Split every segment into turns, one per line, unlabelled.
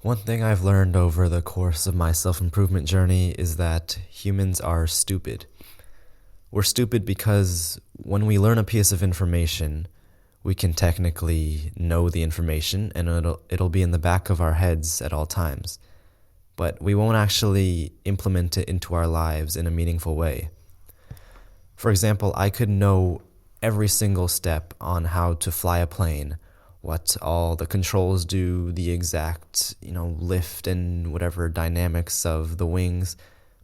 One thing I've learned over the course of my self-improvement journey is that humans are stupid. We're stupid because when we learn a piece of information, we can technically know the information and it'll be in the back of our heads at all times. But we won't actually implement it into our lives in a meaningful way. For example, I could know every single step on how to fly a plane, what all the controls do, the exact, lift and whatever dynamics of the wings,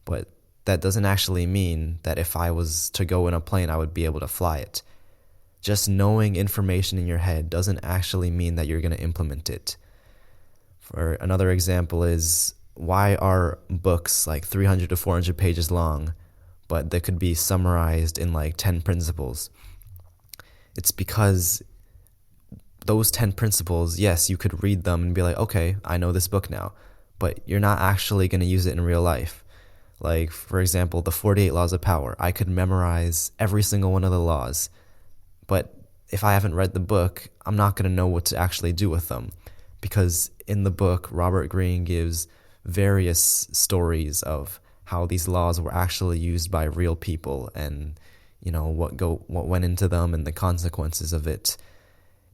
but that doesn't actually mean that if I was to go in a plane, I would be able to fly it. Just knowing information in your head doesn't actually mean that you're going to implement it. For another example is, why are books like 300 to 400 pages long, but they could be summarized in like 10 principles? It's because those 10 principles, yes, you could read them and be like, okay, I know this book now, but you're not actually going to use it in real life. Like, for example, the 48 Laws of Power. I could memorize every single one of the laws, but if I haven't read the book, I'm not going to know what to actually do with them. Because in the book, Robert Greene gives various stories of how these laws were actually used by real people and, what went into them and the consequences of it.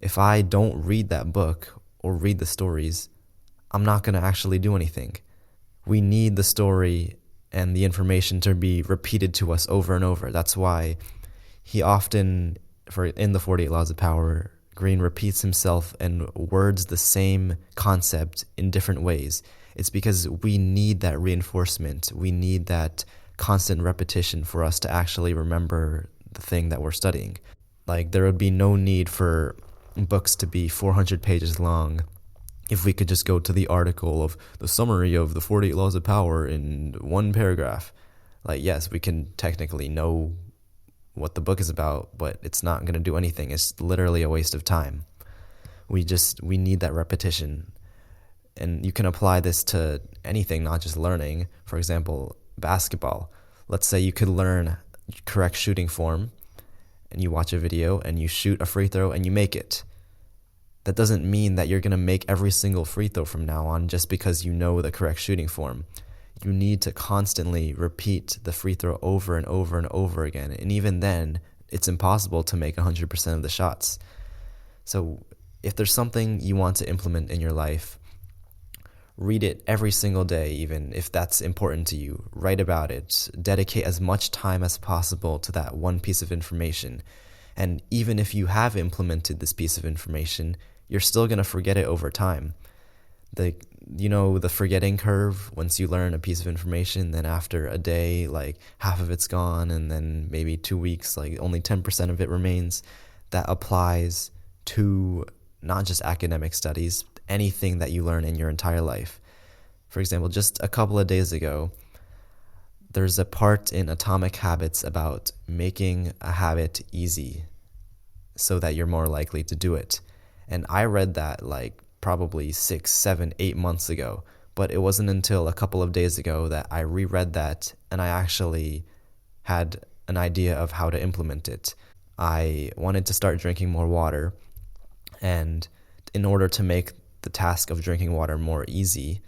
If I don't read that book or read the stories, I'm not going to actually do anything. We need the story and the information to be repeated to us over and over. That's why he often, in the 48 Laws of Power, Greene repeats himself and words the same concept in different ways. It's because we need that reinforcement. We need that constant repetition for us to actually remember the thing that we're studying. Like, there would be no need for books to be 400 pages long if we could just go to the article of the summary of the 48 Laws of Power in one paragraph. Like, yes, we can technically know what the book is about, but it's not going to do anything. It's literally a waste of time. We need that repetition. And you can apply this to anything, not just learning. For example, basketball. Let's say you could learn correct shooting form, and you watch a video and you shoot a free throw and you make it. That doesn't mean that you're going to make every single free throw from now on just because you know the correct shooting form. You need to constantly repeat the free throw over and over and over again. And even then, it's impossible to make 100% of the shots. So if there's something you want to implement in your life, read it every single day, even if that's important to you. Write about it. Dedicate as much time as possible to that one piece of information. And even if you have implemented this piece of information, you're still going to forget it over time. The forgetting curve, once you learn a piece of information, then after a day, like half of it's gone, and then maybe 2 weeks, like only 10% of it remains. That applies to not just academic studies, anything that you learn in your entire life. For example, just a couple of days ago, there's a part in Atomic Habits about making a habit easy so that you're more likely to do it. And I read that like probably 6, 7, 8 months ago, but it wasn't until a couple of days ago that I reread that and I actually had an idea of how to implement it. I wanted to start drinking more water, and in order to make the task of drinking water more easy,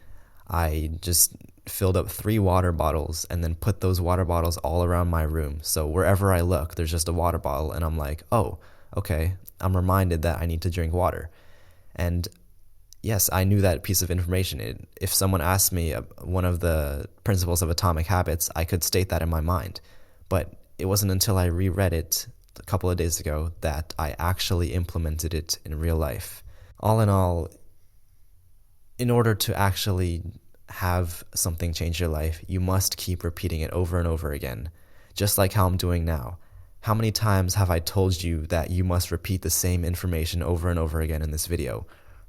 I just filled up 3 water bottles and then put those water bottles all around my room. So wherever I look, there's just a water bottle, and I'm like, oh, okay, I'm reminded that I need to drink water. And yes, I knew that piece of information. If someone asked me one of the principles of Atomic Habits, I could state that in my mind. But it wasn't until I reread it a couple of days ago that I actually implemented it in real life. All in all, in order to actually have something change your life, you must keep repeating it over and over again, just like how I'm doing now. How many times have I told you that you must repeat the same information over and over again in this video?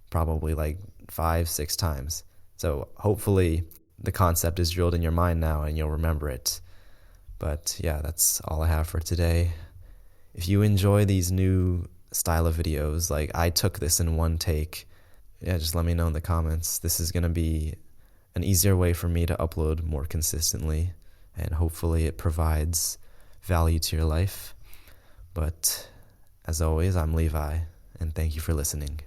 Probably like 5, 6 times. So hopefully the concept is drilled in your mind now and you'll remember it. But yeah, that's all I have for today. If you enjoy these new style of videos, like I took this in one take, yeah, just let me know in the comments. This is going to be an easier way for me to upload more consistently, and hopefully it provides value to your life. But as always, I'm Levi, and thank you for listening.